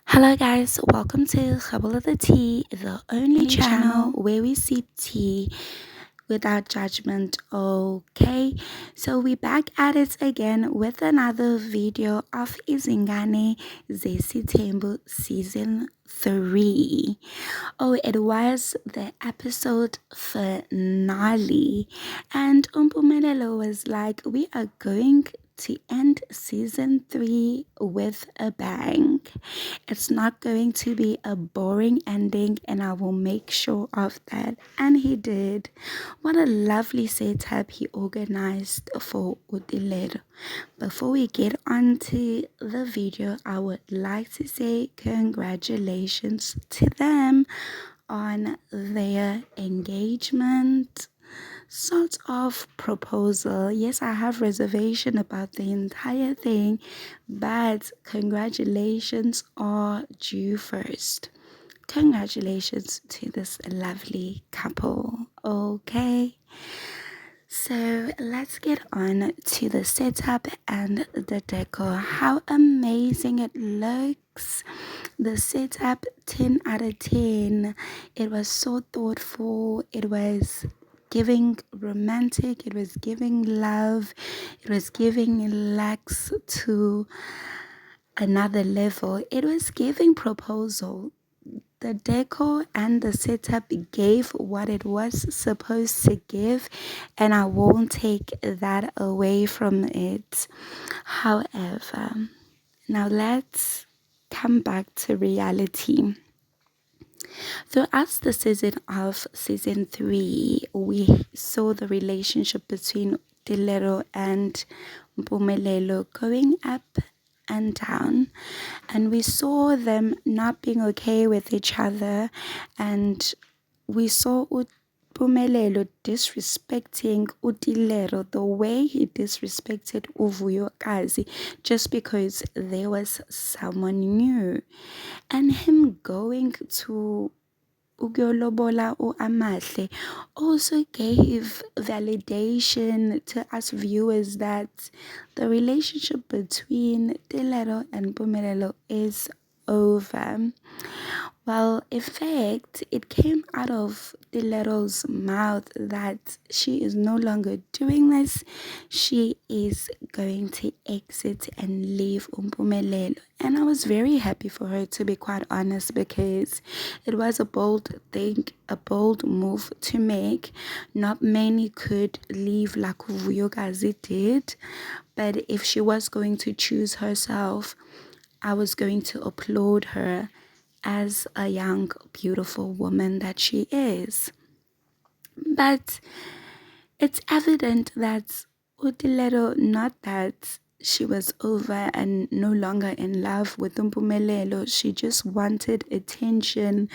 Hello, guys, welcome to Khabala the Tea, the only channel where we sip tea without judgment. Okay, so we're back at it again with another video of Izingane Zesitembu season 3. Oh, it was the episode finale, and Mpumelelo was like, we are going to end season 3 with a bang. It's not going to be a boring ending, and I will make sure of that. And he did. What a lovely setup he organized for Utilero. Before we get on to the video, I would like to say congratulations to them on their engagement sort of proposal. Yes, I have reservation about the entire thing, but congratulations are due first. Congratulations to this lovely couple. Okay. So let's get on to the setup and the decor. How amazing it looks. The setup 10 out of 10. It was so thoughtful. It was giving romantic. It was giving love. It was giving Lex to another level. It was giving proposal. The decor and the setup gave what it was supposed to give, and I won't take that away from it. However, now let's come back to reality. Throughout the season of season 3, we saw the relationship between Tirelo and Mpumelelo going up and down, and we saw them not being okay with each other, and we saw Mpumelelo disrespecting Utilero the way he disrespected Uvuyokazi just because there was someone new, and him going to Ugyolobola Amahle also gave validation to us viewers that the relationship between Tirelo and Mpumelelo is over. Well, in fact, it came out of Tilero's mouth that she is no longer doing this. She is going to exit and leave Mpumelelo. And I was very happy for her, to be quite honest, because it was a bold thing, a bold move to make. Not many could leave like Vuyokazi did, but if she was going to choose herself, I was going to applaud her as a young, beautiful woman that she is. But it's evident that Utilero, not that she was over and no longer in love with Mpumelelo. She just wanted attention,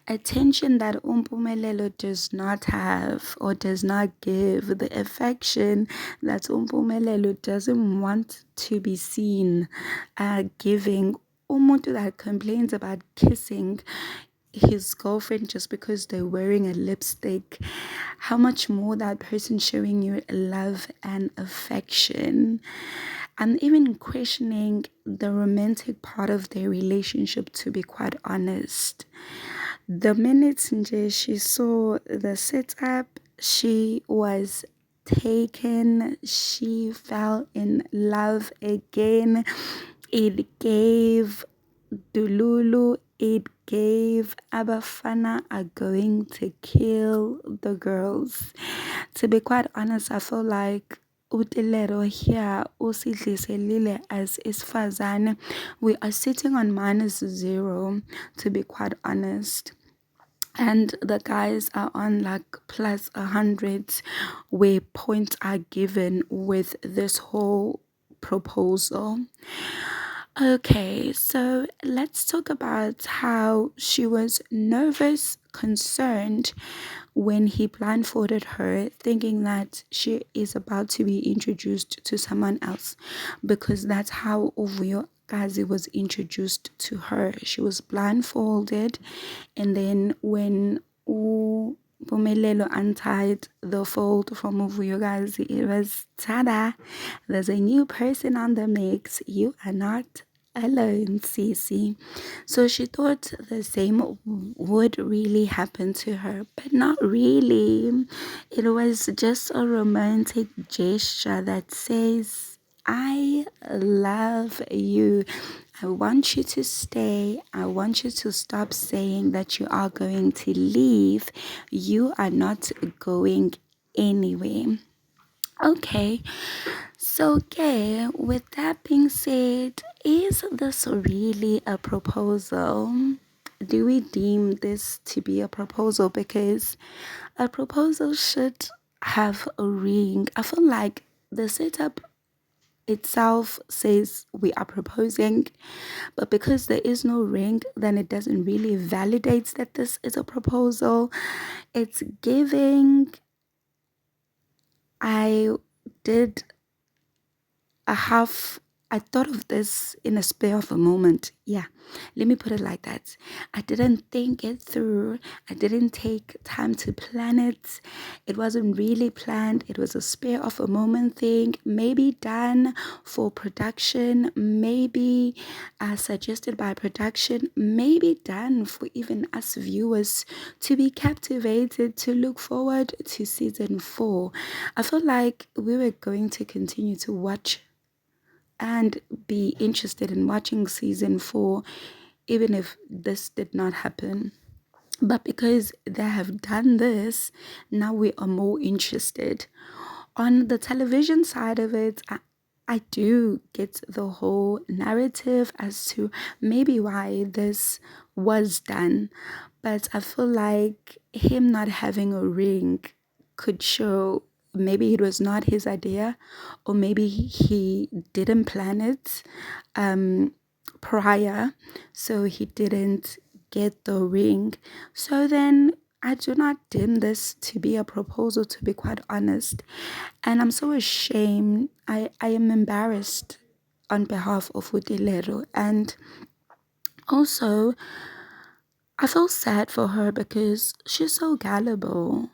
attention that Mpumelelo does not have or does not give, the affection that Mpumelelo doesn't want to be seen giving. Umuntu that complains about kissing his girlfriend just because they're wearing a lipstick, how much more that person showing you love and affection. I'm even questioning the romantic part of their relationship, to be quite honest. The minute she saw the setup, she was taken. She fell in love again. It gave Dululu, it gave Abafana are going to kill the girls. To be quite honest, I feel like Utilero here usidliselile as isfazane. We are sitting on -0, to be quite honest. And the guys are on like +100, where points are given with this whole proposal. Okay, so let's talk about how she was nervous, concerned when he blindfolded her, thinking that she is about to be introduced to someone else, because that's how Uvuyo Kazi was introduced to her. She was blindfolded, and then when Mpumelelo untied the fold from Uvuyokazi, it was tada, there's a new person on the mix. You are not alone, Cece. So she thought the same would really happen to her, but not really. It was just a romantic gesture that says, I love you. I want you to stay. I want you to stop saying that you are going to leave. You are not going anywhere. Okay, so, okay, with that being said, is this really a proposal? Do we deem this to be a proposal? Because a proposal should have a ring. I feel like the setup itself says we are proposing, but because there is no ring, then it doesn't really validate that this is a proposal. It's giving, I did I have I thought of this in a spare of a moment. Yeah, let me put it like that. I didn't think it through. I didn't take time to plan it. It wasn't really planned. It was a spare of a moment thing, maybe done for production, maybe suggested by production, maybe done for even us viewers to be captivated, to look forward to season 4. I feel like we were going to continue to watch and be interested in watching season 4, even if this did not happen. But because they have done this, now we are more interested. On the television side of it, I do get the whole narrative as to maybe why this was done. But I feel like him not having a ring could show maybe it was not his idea, or maybe he didn't plan it prior, so he didn't get the ring. So then I do not deem this to be a proposal, to be quite honest. And I'm so ashamed. I am embarrassed on behalf of Tirelo. And also, I feel sad for her because she's so gullible.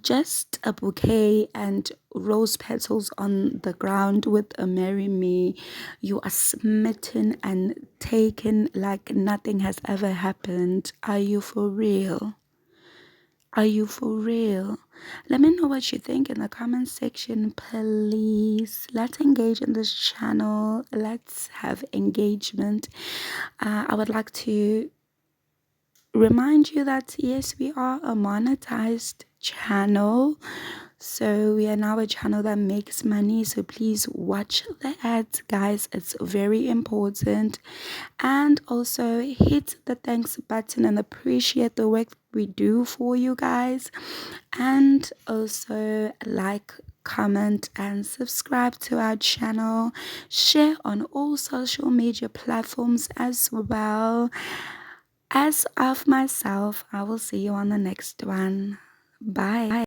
Just a bouquet and rose petals on the ground with a marry me. You are smitten and taken like nothing has ever happened. Are you for real? Are you for real? Let me know what you think in the comment section, please. Let's engage in this channel. Let's have engagement. I would like to remind you that yes, we are a monetized channel. So we are now a channel that makes money. So please watch the ads, guys. It's very important. And also hit the thanks button and appreciate the work we do for you guys. And also like, comment, and subscribe to our channel. Share on all social media platforms as well. As of myself, I will see you on the next one. Bye.